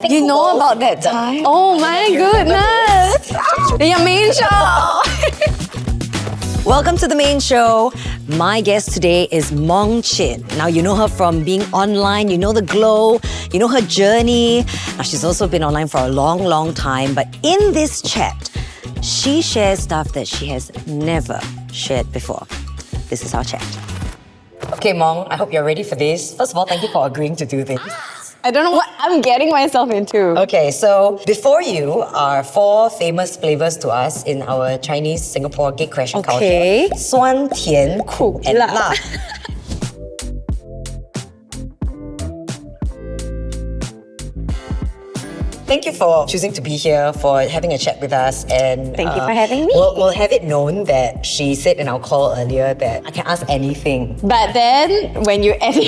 You know about that time? Oh my goodness! The Maine show! Welcome to the Maine show. My guest today is Mong Chin. Now, you know her from being online, you know the glow, you know her journey. Now, she's also been online for a long, long time. But in this chat, she shares stuff that she has never shared before. This is our chat. Okay, Mong, I hope you're ready for this. First of all, thank you for agreeing to do this. I don't know what I'm getting myself into. Okay, so before you are 4 famous flavors to us in our Chinese Singapore gate crashing culture. Suan, Tian, Ku, and La. Thank you for choosing to be here, for having a chat with us, and Thank you for having me. We'll have it known that she said in our call earlier that I can ask anything. But then, when you edit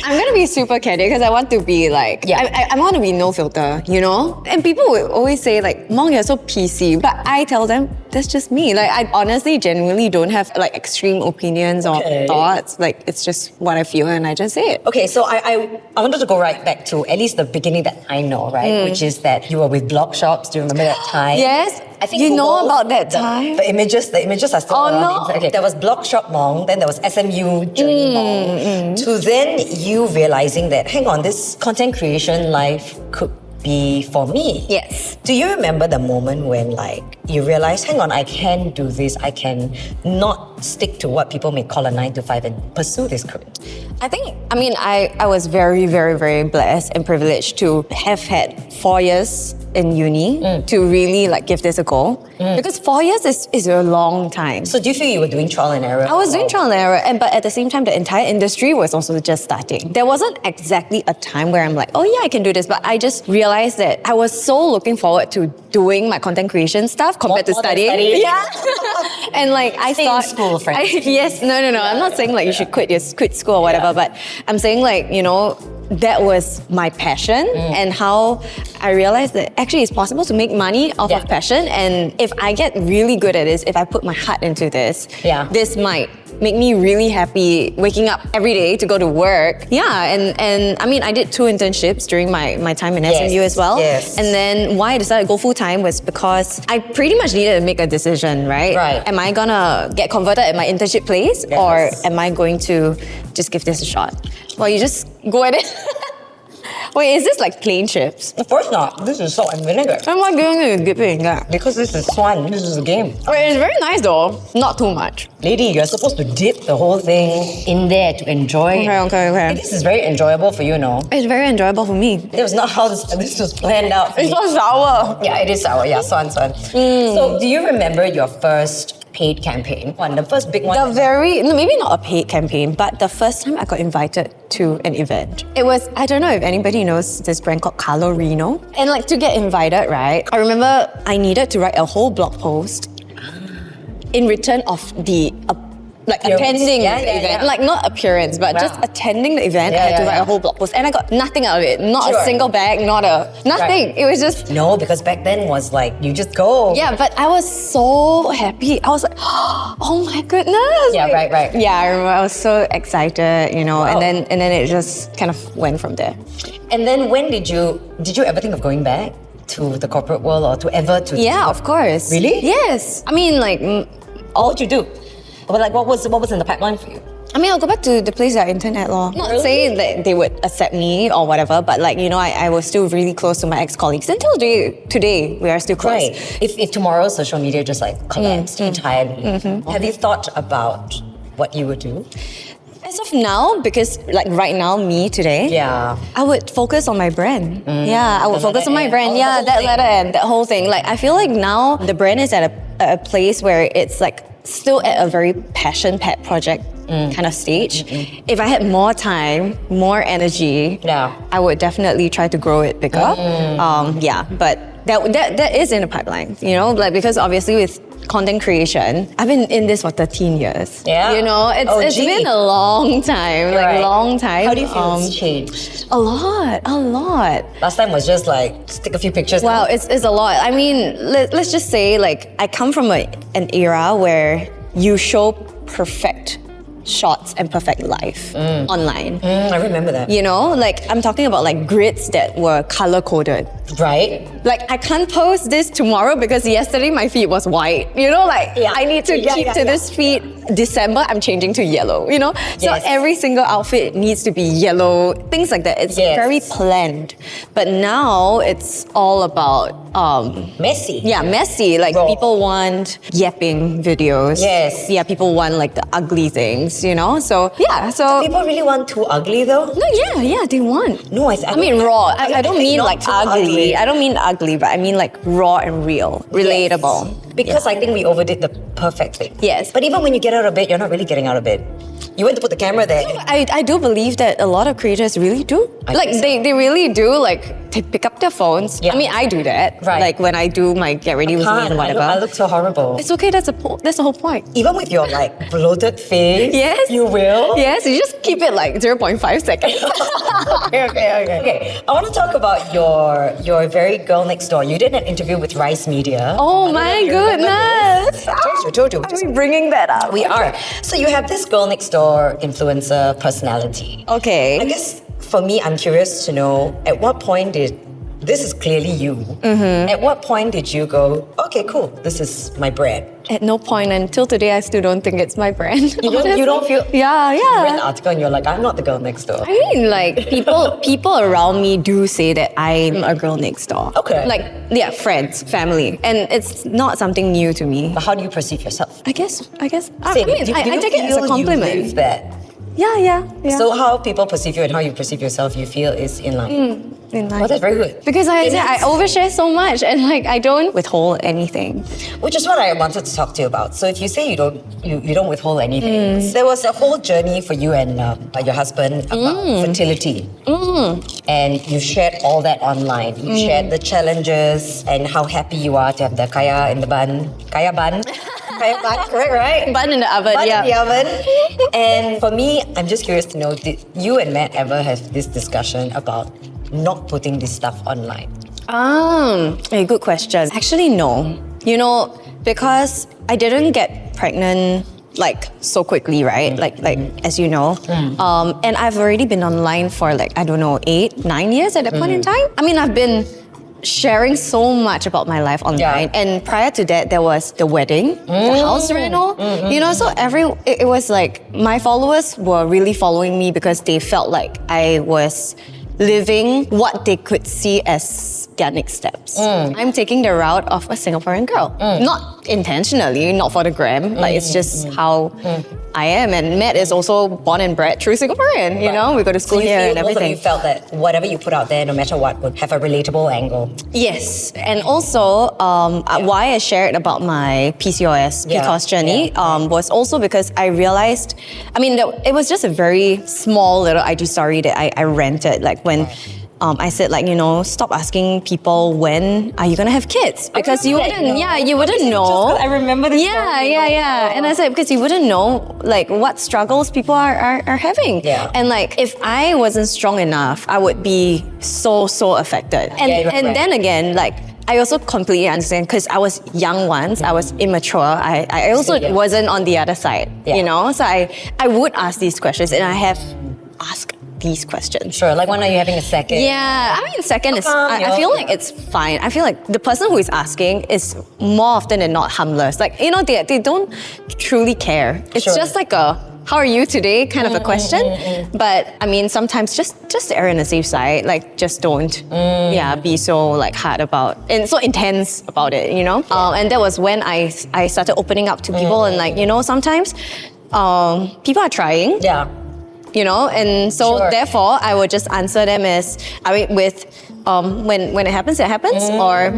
I'm gonna be super candid because I want to be like, I want to be no filter, you know? And people would always say like, Mong, you're so PC. But I tell them, that's just me. Like, I honestly, genuinely don't have like extreme opinions or thoughts. Like, it's just what I feel and I just say it. Okay, so I wanted to go right back to at least the beginning that I know, right? Which is that you were with blog shops. Do you remember that time? Yes. I think you know Google, about that time? The images are still around. No. Okay, there was Blog Shop Mong, then there was SMU Journey Mong, to then you realizing that, hang on, this content creation life could be for me. Yes. Do you remember the moment when like you realized, hang on, I can do this, I can not stick to what people may call a 9 to 5 and pursue this career? I was very, very, very blessed and privileged to have had 4 years in uni to really like give this a go. Because 4 years is a long time. So do you feel you were doing trial and error? I was doing trial and error, but at the same time, the entire industry was also just starting. There wasn't exactly a time where I'm like, oh yeah, I can do this, but I just realized that I was so looking forward to doing my content creation stuff compared to studying. Yeah. And like I Stay thought, in school, friends. no. I'm not saying like you should quit school or whatever, but I'm saying like, you know, that was my passion and how I realized that actually it's possible to make money off of passion, and if I get really good at this, if I put my heart into this, this might make me really happy waking up every day to go to work. And I mean, I did 2 internships during my time in SMU as well. Yes. And then why I decided to go full-time was because I pretty much needed to make a decision, right? Am I gonna get converted at my internship place or am I going to just give this a shot? Well, you just go at it. Wait, is this like plain chips? Of course not. This is salt and vinegar. I'm not giving it a dipping. Because this is Swan. This is a game. Wait, it's very nice though. Not too much. Lady, you're supposed to dip the whole thing in there to enjoy. Okay. This is very enjoyable for you, no? It's very enjoyable for me. That was not how this was planned out. It's so sour. Yeah, it is sour. Yeah, Swan. So, do you remember your first paid campaign? The first big one? Maybe not a paid campaign, but the first time I got invited to an event. It was, I don't know if anybody knows this brand called Carlo Reno. And like to get invited, right? I remember I needed to write a whole blog post in return of the attending the event. Like not appearance, but just attending the event. I had to write a whole blog post and I got nothing out of it. Not a single bag, nothing. It was just... No, because back then was like, you just go. Yeah, but I was so happy. I was like, oh my goodness. Yeah, right. Yeah, I remember I was so excited, you know, and then it just kind of went from there. And then when did you ever think of going back to the corporate world or Yeah, of course. Really? Yes. I mean, like... What would you do? But like, what was in the pipeline for you? I mean, I'll go back to the place that I interned at law. Not saying that they would accept me or whatever, but like, you know, I was still really close to my ex-colleagues. Until today, we are still close. Right. If tomorrow social media just like collapsed entirely, have you thought about what you would do? As of now, because like right now, me today, I would focus on my brand. I would focus on my brand. That letter and that whole thing. Like, I feel like now the brand is at a place where it's like still at a very passion-packed project kind of stage. If I had more time, more energy, I would definitely try to grow it bigger. But that is in the pipeline, you know, like because obviously with content creation, I've been in this for 13 years. Yeah. You know, it's been a long time, long time. How do you feel it's changed? A lot. Last time was just like, stick a few pictures. Wow, it's a lot. I mean, let's just say like, I come from an era where you show perfect shots and perfect life online. I remember that. You know, like I'm talking about like grids that were color coded. Right? Like I can't post this tomorrow because yesterday my feed was white. You know, like I need to keep to this feed. December, I'm changing to yellow, you know? So every single outfit needs to be yellow, things like that. It's very planned. But now it's all about messy. Yeah, messy. Like people want yapping videos. Yes. Yeah, people want like the ugly things, you know? So yeah, so Do people really want too ugly though? no, yeah, they want. No, I mean raw. I don't mean not like too ugly. I don't mean ugly, but I mean like raw and real, relatable. Because I think we overdid the perfect thing. Yes. But even when you get out of bed, you're not really getting out of bed. You went to put the camera there. I do believe that a lot of creators really do. They really do, like, they pick up their phones. Yeah. I mean, I do that. Right. Like, when I do my get ready with me and whatever. I look so horrible. It's okay, that's the whole point. Even with your, like, bloated face. Yes. You will? Yes, you just keep it like 0.5 seconds. Okay. I want to talk about your very girl next door. You did an interview with Rice Media. Oh my goodness. I told you. Are we bringing that up? We are. So you have this girl next door influencer personality. Okay. I guess for me, I'm curious to know at what point this is clearly you. Mm-hmm. At what point did you go, okay, cool, this is my brand? At no point until today, I still don't think it's my brand. You don't feel? Yeah. You read the article and you're like, I'm not the girl next door. I mean, like, people around me do say that I'm a girl next door. Okay. Like, yeah, friends, family. And it's not something new to me. But how do you perceive yourself? I guess. I Say, mean, do I you take it as feel a compliment. You live that? Yeah. So how people perceive you and how you perceive yourself, you feel is in line. In life. Oh, that's very good. Because I overshare so much and like I don't withhold anything. Which is what I wanted to talk to you about. So if you say you don't withhold anything, there was a whole journey for you and your husband about fertility. And you shared all that online. You shared the challenges and how happy you are to have the kaya in the bun. Kaya bun? Kaya bun, correct, right? Bun in the oven, Bun yeah. in the oven. And for me, I'm just curious to know, did you and Matt ever have this discussion about not putting this stuff online? A good question. Actually, no. You know, because I didn't get pregnant like so quickly, right? Like as you know. And I've already been online for like, I don't know, 8-9 years at that point in time. I mean, I've been sharing so much about my life online. And prior to that, there was the wedding, the house rental. You know, so it was like my followers were really following me because they felt like I was living what they could see as their next steps. I'm taking the route of a Singaporean girl. Not intentionally, not for the gram. Like it's just how I am. And Matt is also born and bred true Singaporean. You know, we go to school here and everything. You felt that whatever you put out there, no matter what, would have a relatable angle. Yes, and also why I shared about my PCOS journey was also because I realized, I mean, it was just a very small little IG story that I rented, like when I said, like, you know, stop asking people when are you gonna have kids, because you wouldn't know. I remember this. Yeah. And I said, because you wouldn't know like what struggles people are having. Yeah. And like if I wasn't strong enough, I would be so affected. And then again, like I also completely understand because I was young once, I was immature. I also wasn't on the other side, you know? So I would ask these questions and I have asked these questions. Sure, like when are you having a second? Yeah, I mean second is, I feel like it's fine. I feel like the person who is asking is more often than not harmless. Like, you know, they don't truly care. It's just like a, how are you today kind of a question. But I mean, sometimes just err on the safe side. Like, just don't be so like hard about and so intense about it, you know? And that was when I started opening up to people and like, you know, sometimes people are trying. Yeah. You know, and so therefore I would just answer them as, I mean, with when it happens, or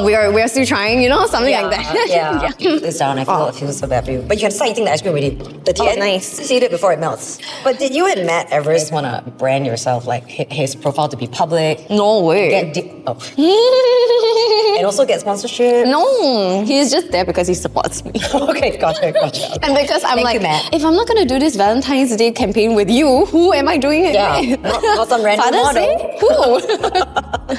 we are still trying, you know, something like that. Yeah. Put this down. I feel so bad for you. But you can start eating the ice cream already. But nice. Just eat it before it melts. But did you and Matt ever want to brand yourself, like his profile to be public? No way. And also get sponsorship? No, he's just there because he supports me. Okay, gotcha. And because I'm Thank you, Matt. if I'm not gonna do this Valentine's Day campaign with you, who am I doing it with? Not some random Father's model. Day? Who?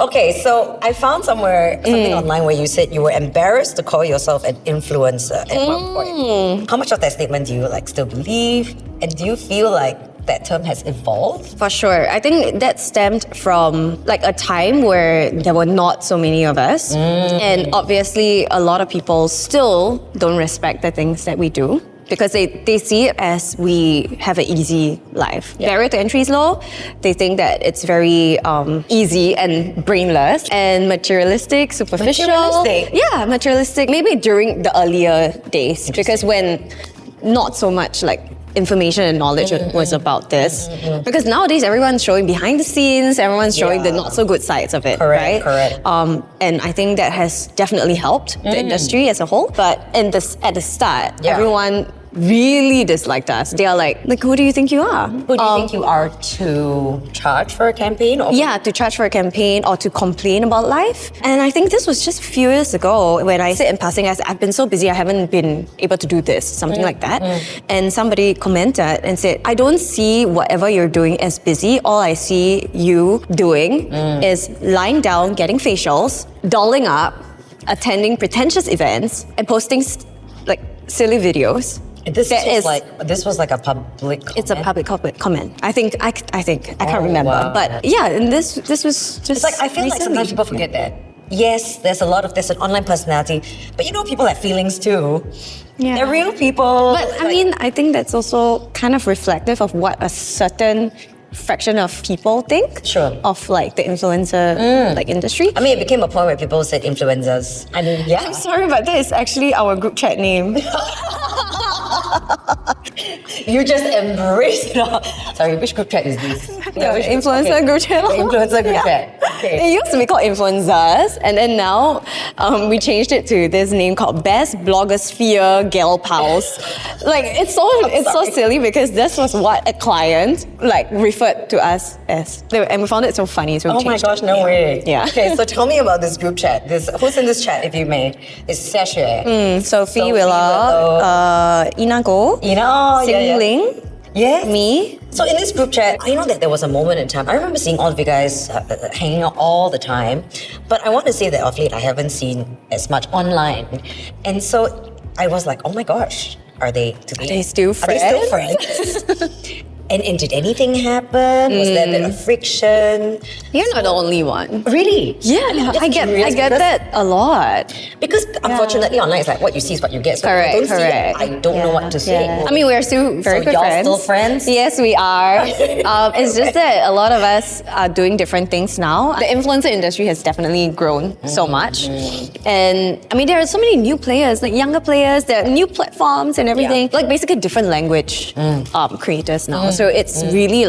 Okay, so I found something online where you said you were embarrassed to call yourself an influencer at one point. How much of that statement do you still believe? And do you feel like that term has evolved? For sure. I think that stemmed from a time where there were not so many of us. And obviously a lot of people still don't respect the things that we do, because they see it as we have an easy life. Barrier to entry is low. They think that it's very easy and brainless and materialistic, superficial. Materialistic? Yeah, materialistic. Maybe during the earlier days, because when not so much information and knowledge was about this. Because nowadays everyone's showing behind the scenes, everyone's showing the not so good sides of it, right? Correct. And I think that has definitely helped the industry as a whole. But at the start, everyone really disliked us. They are like, who do you think you are? Who do you think you are to charge for a campaign? Or to charge for a campaign or to complain about life. And I think this was just a few years ago when I said in passing, I've been so busy, I haven't been able to do this, something like that. And somebody commented and said, I don't see whatever you're doing as busy. All I see you doing is lying down, getting facials, dolling up, attending pretentious events, and posting silly videos. This was like a public comment? It's a public comment. I think I can't remember. Wow. But yeah, and this was just. It's I feel like sometimes people forget that. Yes, there's an online personality, but people have feelings too. Yeah. They're real people. But I think that's also kind of reflective of what a certain fraction of people think of the influencer industry. I mean, it became a point where people said influencers. I mean, yeah. I'm sorry, but that is actually our group chat name. You just embrace it all. Sorry, which group chat is this? The influencer group chat. The influencer group chat. Okay. It used to be called influencers, and then now we changed it to this name called Best Blogosphere Gal Pals. It's so silly because this was what a client referred to us as, and we found it so funny. So oh my gosh, no way. Yeah. Okay, so tell me about this group chat. Who's in this chat, if you may? It's Xia Sophie Willow, Ina Go, Xing Ling. Yes. Me. So in this group chat, I know that there was a moment in time. I remember seeing all of you guys hanging out all the time. But I want to say that of late, I haven't seen as much online. And so I was like, oh my gosh, are they still friends? And did anything happen? Was there a bit of friction? You're not the only one. Really? Yeah, I get that a lot. Because unfortunately online, it's what you see is what you get. So correct, if I don't see it, I don't know what to say. I mean, we're still very good friends. Still friends? Yes, we are. It's just that a lot of us are doing different things now. The influencer industry has definitely grown so much. And I mean, there are so many new players, younger players, there are new platforms and everything. Basically different language creators now. So it's really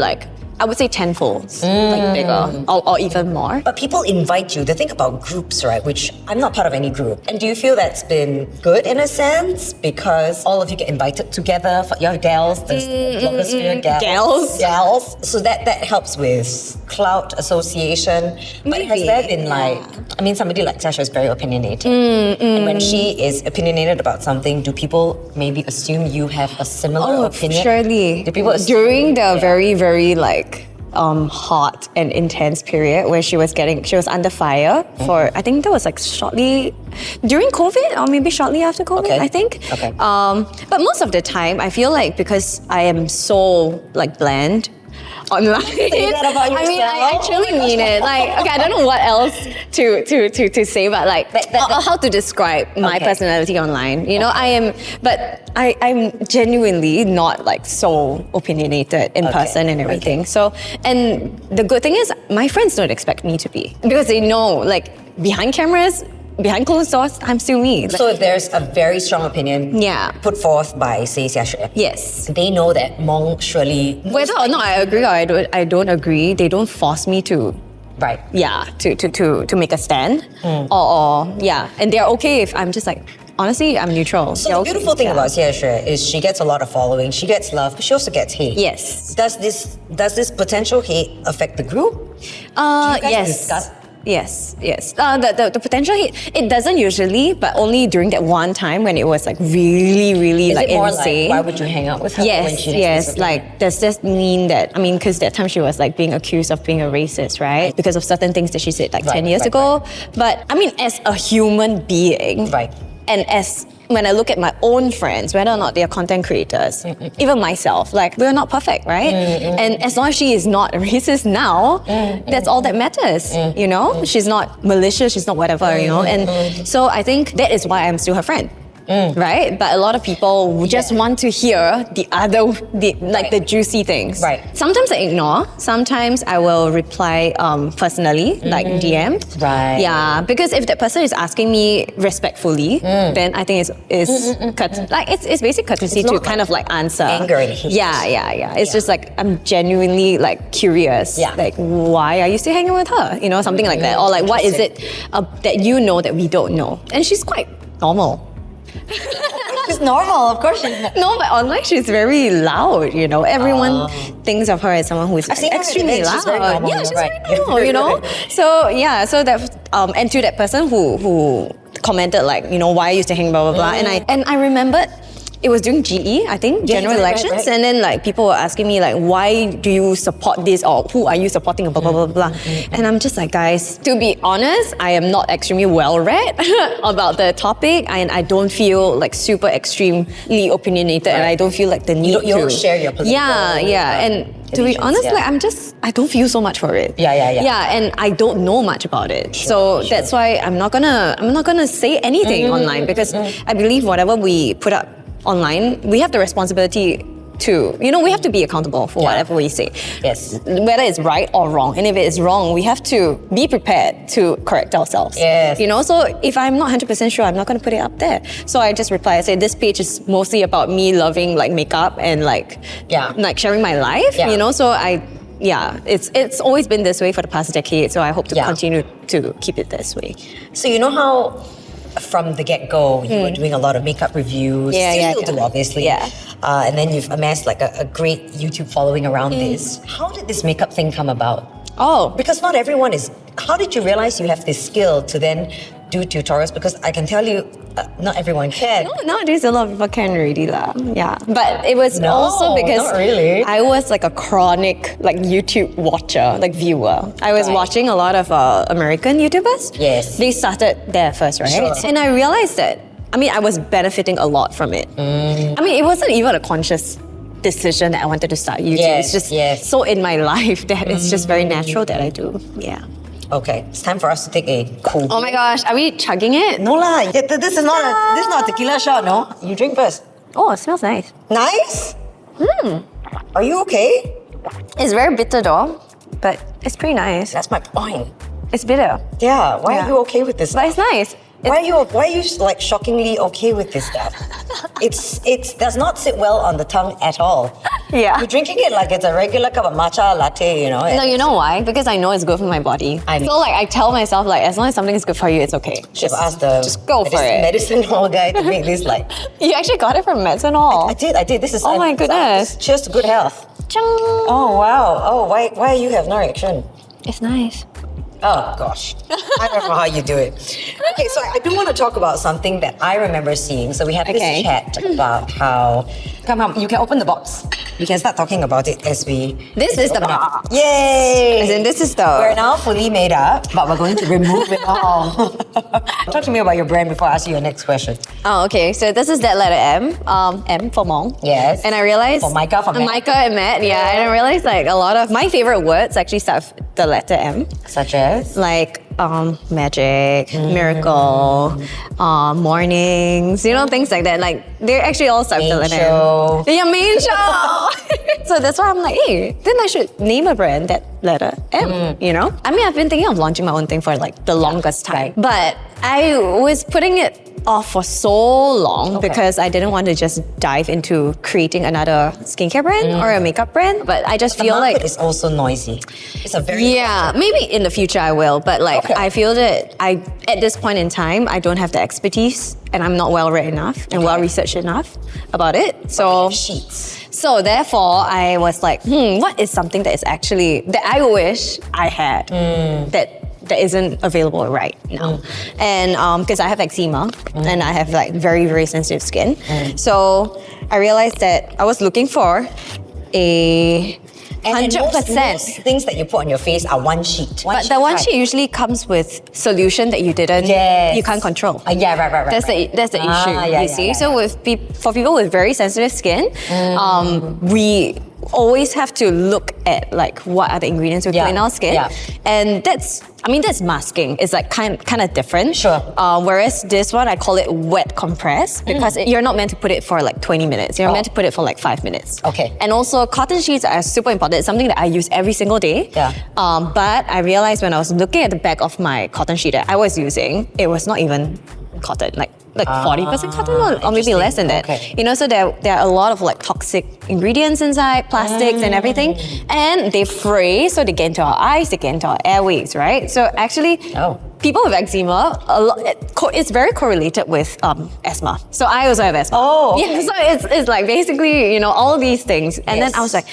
I would say tenfold, bigger or even more. But people invite you. They think about groups, right? Which I'm not part of any group. And do you feel that's been good in a sense? Because all of you get invited together for your gals, the blogosphere gals. So that helps with clout association. But has there been somebody like Sasha is very opinionated. And when she is opinionated about something, do people maybe assume you have a similar opinion? Surely. Do people assume? During the very, very hot and intense period where she was under fire for, I think that was shortly during COVID or maybe shortly after COVID, I think. Okay. But most of the time, I feel because I am so bland online. Say that about yourself. I mean, I actually mean it. I don't know what else to say, but how to describe my personality online. I'm genuinely not so opinionated in person and everything. So, and the good thing is, my friends don't expect me to be, because they know, behind cameras, behind closed doors, I'm still me. So if there's a very strong opinion put forth by, say, Xia, yes, they know that Mong surely... Whether or not I agree or I don't agree, they don't force me to... Right. Yeah, to make a stand. And they're okay if I'm just honestly, I'm neutral. So the beautiful thing about Xia is she gets a lot of following, she gets love, but she also gets hate. Yes. Does this potential hate affect the group? Yes. Discuss? Yes. The potential heat, it doesn't usually, but only during that one time when it was like really, really Is like it more insane. like, why would you hang out with her when she Yes. Like, does this mean that, because that time she was like being accused of being a racist, right? Because of certain things that she said like 10 years ago. But as a human being, Right. and as when I look at my own friends, whether or not they are content creators, even myself, like, we're not perfect, right? And as long as she is not a racist now, that's all that matters, you know? She's not malicious, she's not whatever, you know? And so I think that is why I'm still her friend. Right? But a lot of people just want to hear the juicy things. Right. Sometimes I ignore. Sometimes I will reply personally, like DM. Right. Yeah, because if that person is asking me respectfully, then I think it's basic courtesy to kind of like answer. Anger and hate. Yeah. It's just like I'm genuinely like curious. Yeah. Like, why are you still hanging with her? You know, something like that. Or like, what is it that you know that we don't know? And she's quite normal. She's normal, of course she's not. No, but online she's very loud, you know. Everyone thinks of her as someone who is extremely loud. She's very normal. Yeah, she's right. very normal, you know. So that and to that person who commented like, you know, why are you still hanging, blah blah blah. And I remembered it was during GE, I think, general elections, right. and then like people were asking me like, why do you support this, or who are you supporting, blah blah blah blah. And I'm just like, guys, to be honest, I am not extremely well read about the topic, and I don't feel like super extremely opinionated, and I don't feel like the need You don't share your political and to be honest, like I don't feel so much for it. Yeah, and I don't know much about it. So that's why I'm not gonna say anything online, because I believe whatever we put up online, we have the responsibility to, you know, we have to be accountable for whatever we say. Yes. Whether it's right or wrong. And if it is wrong, we have to be prepared to correct ourselves. Yes. You know, so if I'm not 100% sure, I'm not going to put it up there. So I just reply, I say, this page is mostly about me loving like makeup and like sharing my life, you know, so it's always been this way for the past decade, so I hope to continue to keep it this way. So you know how from the get-go you were doing a lot of makeup reviews, still do obviously, and then you've amassed like a great YouTube following around this. How did this makeup thing come about? Because not everyone is. How did you realize you have this skill to then do tutorials? Because I can tell you, not everyone can. No, nowadays a lot of people can already lah. Yeah, but it was also because not really. I was like a chronic like YouTube watcher, like viewer. I was watching a lot of American YouTubers. Yes. They started there first, right? Sure. And I realized that, I was benefiting a lot from it. It wasn't even a conscious decision that I wanted to start YouTube. It's just so in my life that it's just very natural that I do. Yeah. Okay, it's time for us to take a cool. Oh my gosh, are we chugging it? No lah, this is not a tequila shot, no? You drink first. Oh, it smells nice. Nice? Are you okay? It's very bitter though, but it's pretty nice. That's my point. It's bitter. Yeah, why are you okay with this? But it's nice. Why are you like shockingly okay with this stuff? It does not sit well on the tongue at all. Yeah. You're drinking it like it's a regular cup of matcha latte, you know? No, you know why? Because I know it's good for my body. So like I tell myself like, as long as something is good for you, it's okay. Should have asked the just go for it. medicine hall guy to make this like. You actually got it from medicine hall. I did. This is. Oh my goodness. Cheers to good health. Chang. Oh wow. Oh why you have no reaction? It's nice. Oh gosh, I don't know how you do it. Okay, so I do want to talk about something that I remember seeing. So we had this chat about how. Come, you can open the box. We can start talking about it as we. This is the box. Yay! As in, this is the. We're now fully made up, but we're going to remove it all. Talk to me about your brand before I ask you your next question. Oh, okay. So this is that letter M. M for Mong. Yes. And I realized. For Micah, for Matt. Micah and Matt. Yeah. And I realized like a lot of my favorite words actually start with the letter M. Such as? Like magic, miracle, mornings, you know, things like that. Like they're actually all start with the letter M. Yeah, Maine show. So that's why I'm like, hey, then I should name a brand that letter M, you know? I've been thinking of launching my own thing for like the longest time. But I was putting it off for so long because I didn't want to just dive into creating another skincare brand or a makeup brand. But I just feel like it's also noisy. It's a very maybe in the future I will. But like I feel that at this point in time I don't have the expertise and I'm not well read enough and well researched enough about it. So therefore I was like, what is something that is actually that I wish I had that that isn't available right now. And because I have eczema and I have like very, very sensitive skin. So I realized that I was looking for a 100%. Most things that you put on your face are one sheet. But the one sheet usually comes with solution that you can't control. Yeah, right. That's the issue, you see. So for people with very sensitive skin, we always have to look at like what are the ingredients we put in our skin. And that's masking. It's like kind of different. Sure. Whereas this one, I call it wet compress because you're not meant to put it for like 20 minutes. You're meant to put it for like 5 minutes. Okay. And also cotton sheets are super important. It's something that I use every single day. Yeah. But I realized when I was looking at the back of my cotton sheet that I was using, it was not even cotton, like 40% cotton or maybe less than that. Okay. You know, so there are a lot of like toxic ingredients inside, plastics and everything, and they fray, so they get into our eyes, they get into our airways, right? So actually, people with eczema, it's very correlated with asthma. So I also have asthma. Yeah, so it's like basically, you know, all these things. And then I was like,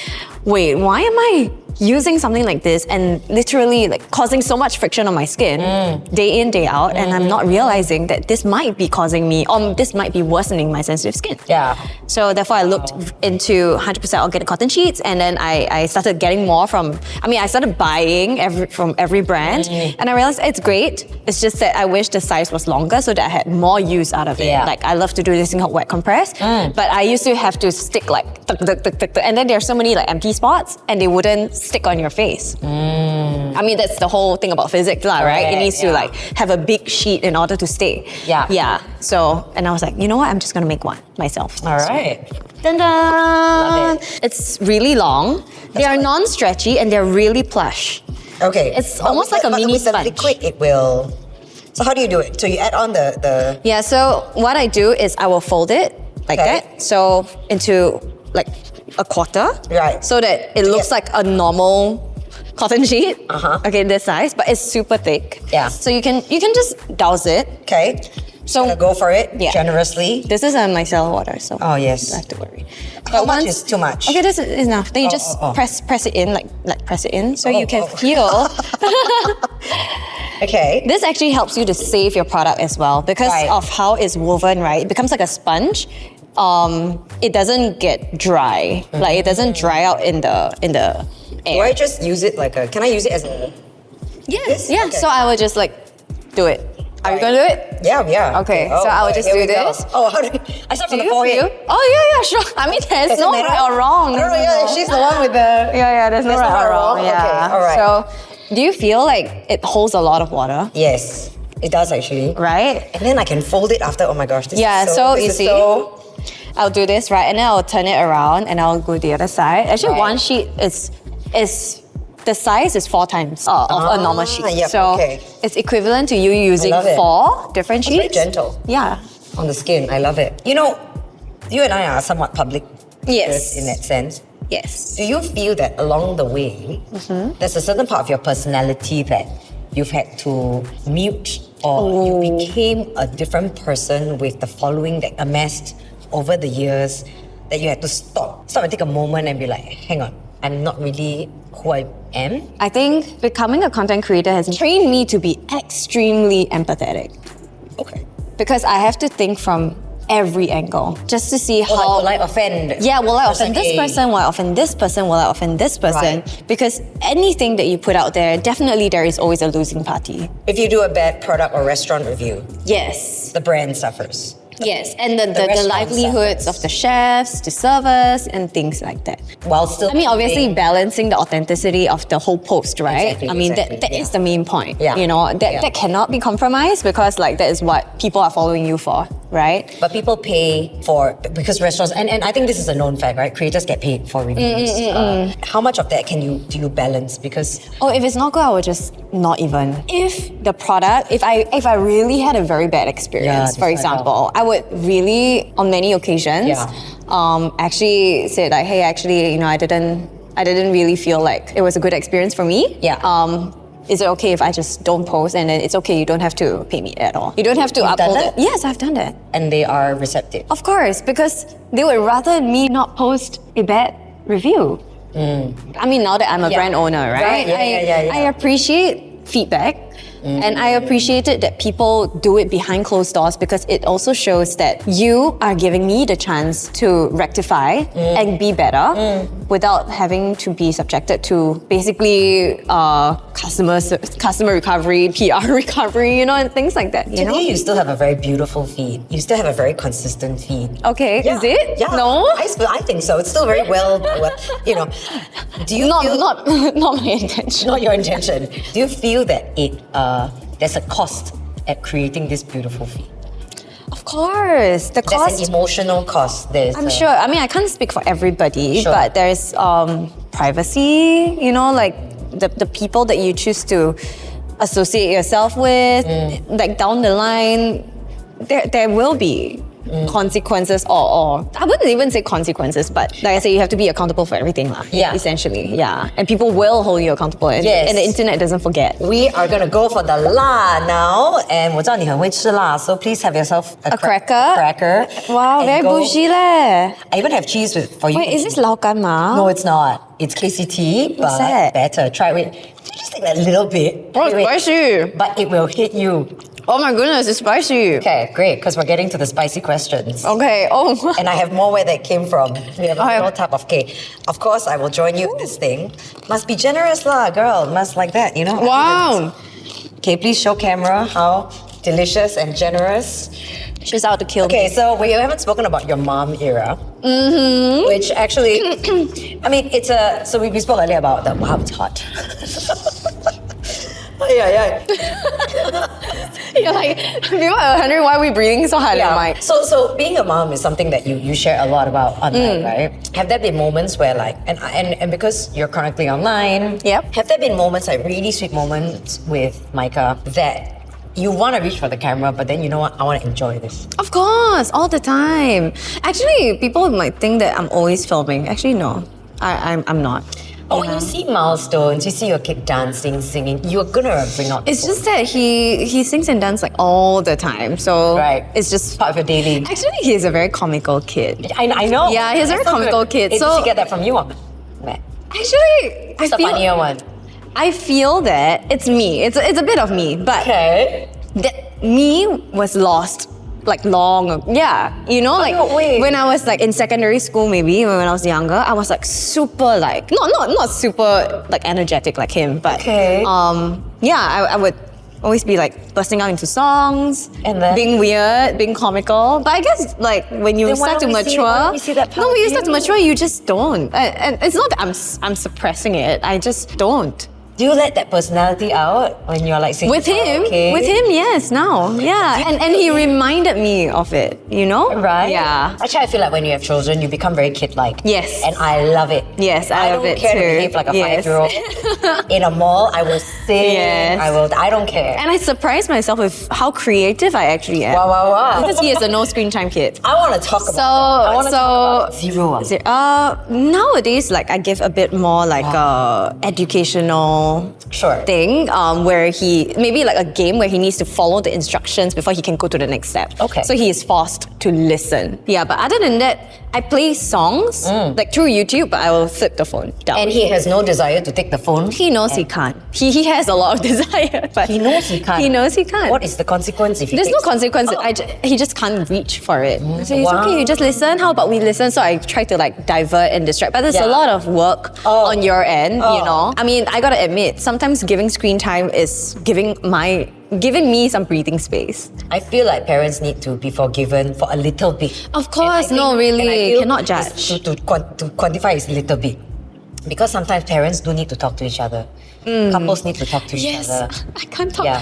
wait, why am I using something like this and literally like causing so much friction on my skin day in, day out, and I'm not realizing that this might be causing me, this might be worsening my sensitive skin. Yeah. So therefore I looked into 100% organic cotton sheets, and then I started getting more I started buying from every brand, and I realized it's great. It's just that I wish the size was longer so that I had more use out of it. Yeah. Like I love to do this thing called wet compress, but I used to have to stick like tuk, tuk, tuk, tuk, tuk, and then there's so many like empty spots and they wouldn't stick on your face. I mean, that's the whole thing about physics, right? It needs to like have a big sheet in order to stay. Yeah. So, and I was like, you know what? I'm just gonna make one myself. All right. Dun-dun! Love it. It's really long. They are non-stretchy and they're really plush. Okay. It's almost like a mini with sponge. the liquid, it will. So how do you do it? So you add on the. Yeah. So what I do is I will fold it like that. So into like a quarter. Right. So that it looks like a normal cotton sheet. Okay, this size, but it's super thick. Yeah. So you can just douse it. Okay. So gonna go for it generously. This is a micellar water, so Oh yes. you don't have to worry. How much is too much? Okay, this is enough. Then you just press it in, like press it in, so you can feel. Okay. This actually helps you to save your product as well because of how it's woven, right? It becomes like a sponge. It doesn't get dry. Like it doesn't dry out in the air. Do I just use it like a? Can I use it as a? Yes. Yeah. So I would just like do it. Are you gonna do it? Yeah. Okay. So I would just do this. Oh, how do I start from the forehead? Oh yeah, sure. I mean, there's no right or wrong. I don't know. Yeah, she's the one with the. Yeah. There's no right or wrong. Yeah. Okay. All right. So, do you feel like it holds a lot of water? Yes, it does actually. Right. And then I can fold it after. Oh my gosh. This is so this you is see, I'll do this, right? And then I'll turn it around and I'll go the other side. Actually, one sheet is the size is 4 times of a normal sheet. Yep, so it's equivalent to you using 4 different sheets. It's very gentle. Yeah. On the skin, I love it. You know, you and I are somewhat public figures in that sense. Yes. Do you feel that along the way, there's a certain part of your personality that you've had to mute, or you became a different person with the following that amassed over the years, that you had to stop and take a moment and be like, hang on, I'm not really who I am? I think becoming a content creator has trained me to be extremely empathetic. Okay. Because I have to think from every angle just to see how... will I offend? Yeah, will I offend this person? Will I offend this person? Will I offend this person? Right. Because anything that you put out there, definitely there is always a losing party. If you do a bad product or restaurant review, yes, the brand suffers. Yes, and the livelihoods of the chefs, the servers, and things like that. While still, I mean, obviously balancing the authenticity of the whole post, right? Exactly, I mean, that is the main point. Yeah. You know, that cannot be compromised because like that is what people are following you for, right? But people pay for, because restaurants, and I think this is a known fact, right? Creators get paid for reviews. How much of that do you balance? Because if it's not good, I would just not even. If the product, if I really had a very bad experience, for example, I would really, on many occasions, actually say like, hey, actually, you know, I didn't really feel like it was a good experience for me. Yeah. Is it okay if I just don't post, and then it's okay, you don't have to pay me at all? You don't have to upload it. Yes, I've done that. And they are receptive. Of course, because they would rather me not post a bad review. I mean, now that I'm a brand owner, right? Yeah. I appreciate feedback. And I appreciated that people do it behind closed doors because it also shows that you are giving me the chance to rectify and be better without having to be subjected to basically customer recovery, PR recovery, and things like that. Today, you still have a very beautiful feed. You still have a very consistent feed. Okay, is it? Yeah. No? I think so. It's still very well, do you feel... Not my intention. Not your intention. Do you feel that there's a cost at creating this beautiful feed? Of course. The cost... There's an emotional cost. I'm sure. I mean, I can't speak for everybody, Sure. but there's privacy, like the people that you choose to associate yourself with, like down the line, there will be consequences or I wouldn't even say consequences, but like I say, you have to be accountable for everything. Yeah. Essentially. Yeah. And people will hold you accountable. And, Yes. and the internet doesn't forget. We are going to go for the 辣 now. And 我知道你很会吃辣, so please have yourself a cracker? cracker. Wow, And very go- bougie leh. I even have cheese for you. Wait, is this Lao Gan Ma? No, it's not. It's KCT, What's but that? better. Try it. Just take that little bit. Oh, it's Wait. spicy. But it will hit you. Oh my goodness, it's spicy. Okay, great, because we're getting to the spicy questions. Okay, oh. And I have more where that came from. We have a Okay. little type of cake. Of course, I will join you in this thing. Must be generous lah, girl. Must like that, Wow. Okay, please show camera how delicious and generous. She's out to kill Okay, me. so we haven't spoken about your mom era. Which actually, I mean, so we spoke earlier about the, wow, it's hot. Yeah. You're like, people are wondering why we're breathing so hard. Yeah. I'm like, So being a mom is something that you share a lot about online, right? Have there been moments where like, and because you're chronically online, Yep. have there been moments, like really sweet moments with Micah that you want to reach for the camera, but then you know what, I want to enjoy this. of course, all the time. Actually, people might think that I'm always filming. Actually, no, I'm not. But when you see milestones, you see your kid dancing, singing, you're gonna bring out the It's phone. just that he sings and dances like all the time. So Right. it's just part of your daily. Actually, he's a very comical kid. I know. Yeah, he's a very That's so comical good. kid. Hey, So- did you get that from you or Matt? Actually, Who's the funnier one? I feel that it's me. It's a bit of me, but Okay. that me was lost like long ago. Yeah, like no, wait. when I was like in secondary school, maybe when I was younger, I was like super like not super like energetic like him, but Okay. I would always be like busting out into songs And then? being weird, being comical. But I guess like when you Then why start to don't we see- mature, why don't we see that part no, when of you start to you? mature, you just don't. And it's not that I'm suppressing it. I just don't. Do you let that personality out when you're like singing With him, karaoke? yes, now. Yeah. And he reminded me of it, Right? Yeah. Actually, I feel like when you have children, you become very kid-like. Yes. And I love it. Yes, I love don't it care to too. behave like a Yes. 5-year-old. In a mall, I will sing. Yes. I don't care. And I surprised myself with how creative I actually am. Wow. Because he is a no screen time kid. I want to talk about that. I want to talk about it. Zero. Nowadays, like I give a bit more like educational Sure. thing where he maybe like a game where he needs to follow the instructions before he can go to the next step. Okay. So he is forced to listen. Yeah, but other than that, I play songs like through YouTube, but I will flip the phone down. And he has no desire to take the phone. he knows he can't. He has a lot of desire, but He knows he can't. He knows he can't. What is the consequence if he There's no takes consequence. He just can't reach for it. So he's Wow. okay, you just listen. How about we listen? So I try to like divert and distract. But there's Yeah. a lot of work Oh. on your end, Oh. I mean, I gotta admit, sometimes giving screen time is giving me some breathing space. I feel like parents need to be forgiven for a little bit. Of course, And I no, think- really, and I feel cannot it's judge. To quantify is little bit. Because sometimes parents do need to talk to each other. Couples need to talk to each Yes, other. I can't talk. Yeah.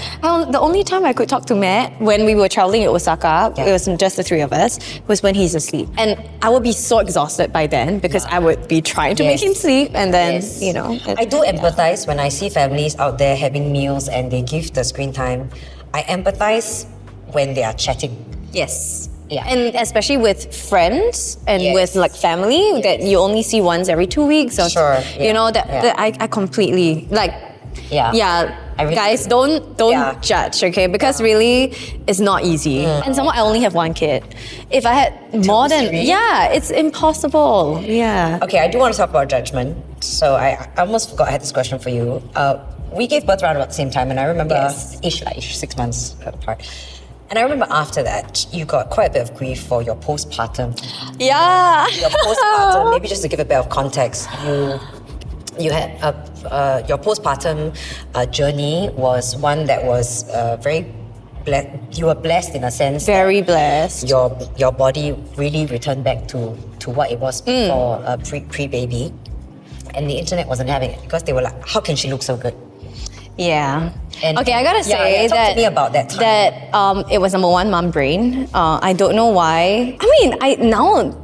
The only time I could talk to Matt when we were traveling in Osaka, Yeah. it was just the three of us, was when he's asleep. And I would be so exhausted by then because I would be trying to make Yes. him sleep and then, Yes. it- I do empathize when I see families out there having meals and they give the screen time. I empathize when they are chatting. Yes. Yeah. And especially with friends and Yes. with like family that you only see once every 2 weeks or Sure, yeah, that yeah. I completely like Yeah. I really- guys don't Yeah. judge, okay? Because really it's not easy. And somehow I only have one kid. If I had more than three? it's impossible. Yeah. Okay, I do want to talk about judgment. So I almost forgot I had this question for you. we gave birth around about the same time, and I remember ish 6 months apart. And I remember after that, you got quite a bit of grief for your postpartum. Yeah. Your postpartum, maybe just to give a bit of context, you had your postpartum journey was one that was very you were blessed in a sense. Very blessed. Your body really returned back to what it was before pre-baby, and the internet wasn't having it because they were like, how can she look so good? Yeah. And okay, I gotta say talk to me about that time. that it was number one, mom brain. I don't know why. I mean, now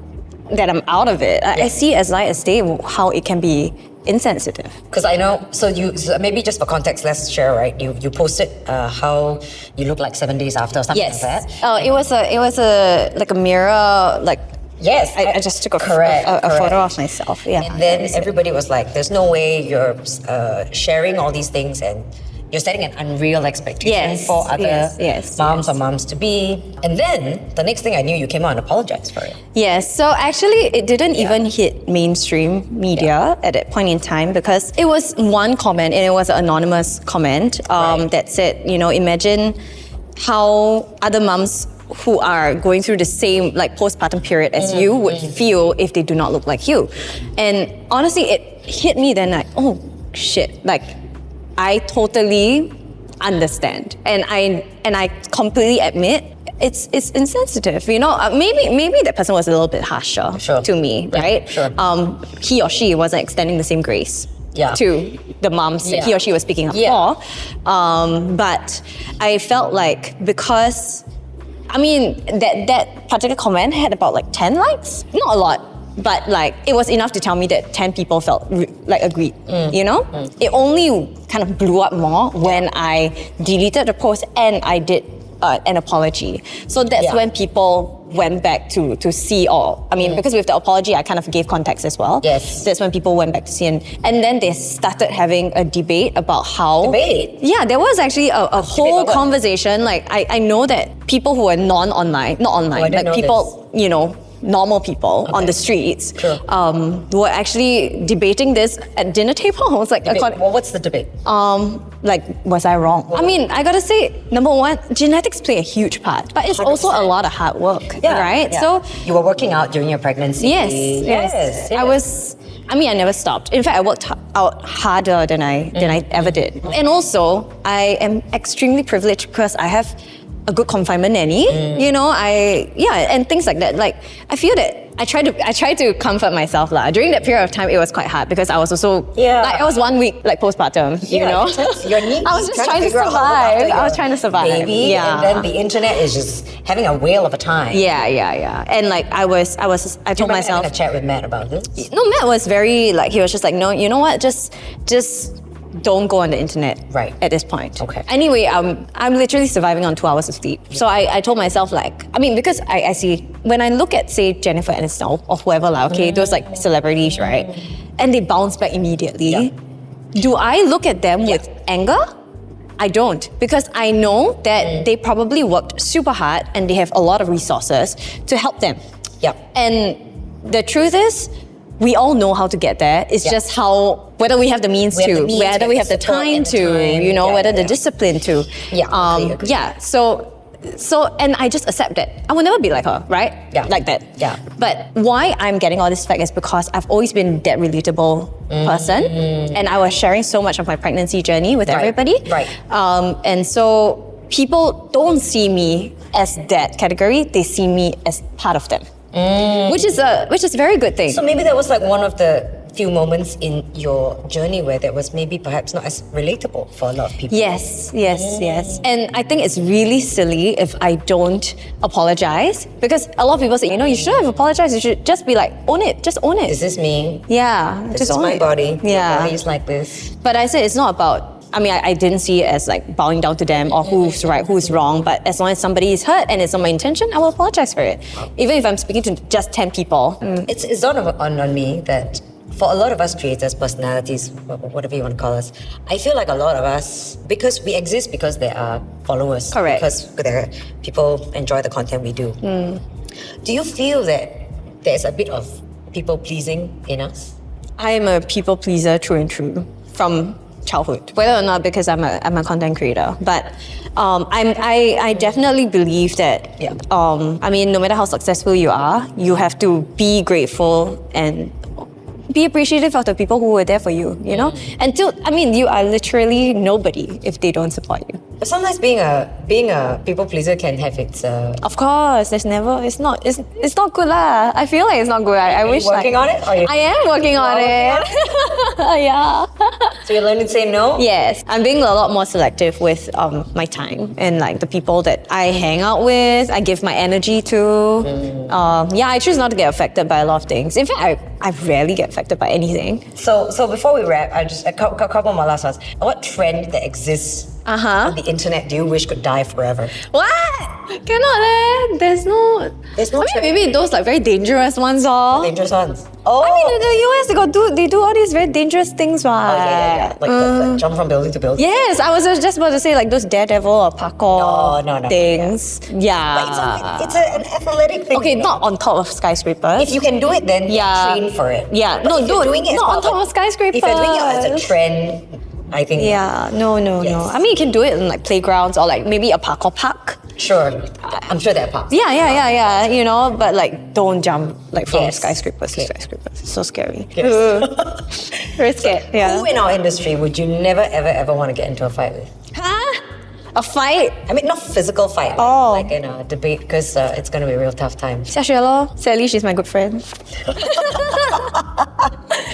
that I'm out of it, I see as light as day how it can be insensitive. Because I know, so maybe just for context, let's share, right? You posted how you look like 7 days after or something like that. It was like a mirror, like. Yes, I just took a photo of myself. Yeah, and then everybody was like, "There's no way you're sharing all these things, and you're setting an unreal expectation for other moms or moms to be." And then the next thing I knew, you came out and apologized for it. Yes. So actually, it didn't even hit mainstream media at that point in time because it was one comment, and it was an anonymous comment that said, imagine how other moms who are going through the same like postpartum period as you would feel if they do not look like you. And honestly, it hit me then like, oh shit, like I totally understand. And I completely admit it's insensitive, maybe that person was a little bit harsher to me, right? He or she wasn't extending the same grace to the moms that he or she was speaking up for. But I felt like because that particular comment had about like 10 likes. Not a lot, but like it was enough to tell me that 10 people felt agreed, It only kind of blew up more when I deleted the post and I did an apology. So that's when people went back to see all. Because with the apology, I kind of gave context as well. Yes. That's when people went back to see and then they started having a debate about how... Debate? Yeah, there was actually a whole conversation. Like, I know that people who are not online, like people, normal people on the streets were actually debating this at dinner table. I was like, what's the debate? Was I wrong? I gotta say, number one, genetics play a huge part, but it's 100%. Also a lot of hard work, right? Yeah. So you were working out during your pregnancy. Yes. I never stopped. In fact, I worked out harder than I ever did. And also, I am extremely privileged because I have a good confinement nanny, and things like that. Like, I feel that I try to comfort myself lah. During that period of time, it was quite hard because I was also I was 1 week like postpartum, Your knee. I was just trying to survive. I was trying to survive. Baby, and then the internet is just having a whale of a time. Yeah. And like I told myself. Having a chat with Matt about this? No, Matt was very like he was just like, no, you know what, just don't go on the internet at this point. Okay. Anyway, I'm literally surviving on 2 hours of sleep. So I told myself like, because I see, when I look at say Jennifer Aniston or whoever those like celebrities, right? And they bounce back immediately. Yeah. Do I look at them with anger? I don't, because I know that they probably worked super hard and they have a lot of resources to help them. Yeah. And the truth is, we all know how to get there. It's just whether we have the means to, whether we have the time to, whether the discipline to. Yeah. So, and I just accept that. I will never be like her, right? Yeah. Like that. Yeah. But why I'm getting all this feedback is because I've always been that relatable person. And I was sharing so much of my pregnancy journey with everybody. Right. And so people don't see me as that category. They see me as part of them. Which is a very good thing. So maybe that was like one of the few moments in your journey where that was maybe perhaps not as relatable for a lot of people. Yes. And I think it's really silly if I don't apologize, because a lot of people say, you shouldn't have apologized. You should just be like, own it. Just own it. This is me. Yeah. This just is own my it. body. Yeah. My body is like this. But I said it's not about. I didn't see it as like bowing down to them or who's right, who's wrong. But as long as somebody is hurt and it's not my intention, I will apologize for it. Even if I'm speaking to just 10 people. It's dawned on me that for a lot of us creators, personalities, whatever you want to call us, I feel like a lot of us, because we exist because there are followers. Correct. Because people enjoy the content we do. Do you feel that there's a bit of people pleasing in us? I am a people pleaser through and through. From childhood, whether or not because I'm a content creator. But I definitely believe that, I mean, no matter how successful you are, you have to be grateful and be appreciative of the people who were there for you, you know? Until, I mean, you are literally nobody if they don't support you. But sometimes being a people pleaser can have its... Of course, it's not good lah. I feel like it's not good. I wish Are you working on it? I am working on it. Yeah. So you're learning to say no? Yes, I'm being a lot more selective with my time and like the people that I hang out with, I give my energy to. I choose not to get affected by a lot of things. In fact, I rarely get affected by anything. So before we wrap, I just a couple more last ones. What trend that exists on the internet do you wish could die forever? What? Cannot leh. There's no I mean, trend. maybe those like very dangerous ones or. Dangerous ones. Oh. I mean, in the US they do all these very dangerous things, right? Yeah. Like jump from building to building. Yes, I was just about to say like those daredevil or parkour No. things. Yeah. But it's an athletic thing. Okay, not on top of skyscrapers. If you can do it, then train for it. Yeah, But no, if you're doing it as not part on top of of skyscrapers. If you're doing it as a trend, I think. Yeah, no. Yes. I mean, you can do it in like playgrounds or like maybe a parkour park. Sure, I'm sure there are parks. Yeah. You know, but like don't jump like from Yes. skyscrapers to skyscrapers. It's so scary. Yes. Very scared. Yeah. Who in our industry would you never ever want to get into a fight with? Huh? A fight? I mean, not physical fight, like in a debate, because it's going to be a real tough time. Xia lor. Sadly, she's my good friend.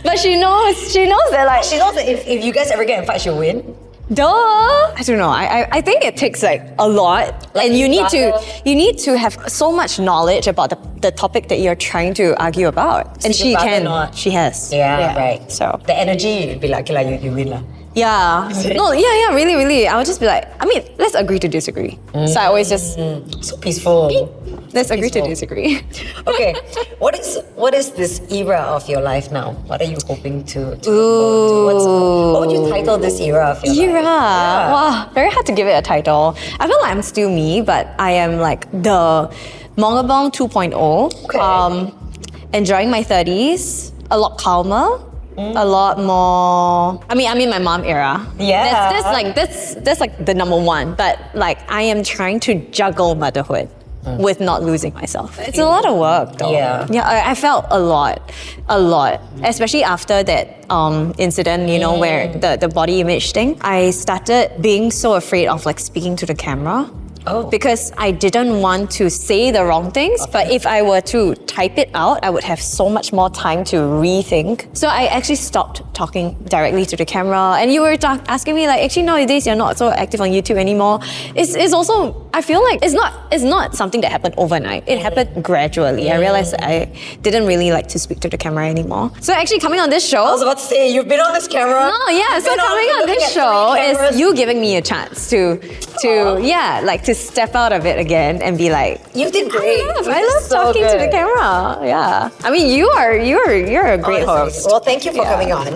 But she knows that like She knows that if you guys ever get in a fight, she'll win. duh. I don't know. I think it takes like a lot, and you need to have so much knowledge about the topic that you're trying to argue about, and she can. She has. Yeah, right. So the energy, you'd be like, okay, you win lah. yeah. No, yeah, really. I would just be like, I mean, let's agree to disagree. So I always just So peaceful. let's agree to peaceful. disagree. Okay, what is this era of your life now? What are you hoping to look forward to? What would you title this era of your life? Wow, very hard to give it a title. I feel like I'm still me, but I am like the Mongabong 2.0. Okay. Enjoying my 30s, a lot calmer. A lot more. I mean my mom era. Yeah. That's like the number one. But like I am trying to juggle motherhood with not losing myself. It's a lot of work though. Yeah. I felt a lot, especially after that incident. You know, where the body image thing. I started being so afraid of like speaking to the camera. Because I didn't want to say the wrong things, but if I were to type it out, I would have so much more time to rethink. So I actually stopped talking directly to the camera. And you were asking me like, actually nowadays you're not so active on YouTube anymore. It's also, I feel like it's not something that happened overnight. It happened gradually. I realized that I didn't really like to speak to the camera anymore. So actually coming on this show, I was about to say, you've been on this camera. no, yeah. So coming on this show is you giving me a chance to step out of it again and be like, You did great. I love talking to the camera. Yeah. I mean, you're a great host. Well, thank you for coming on.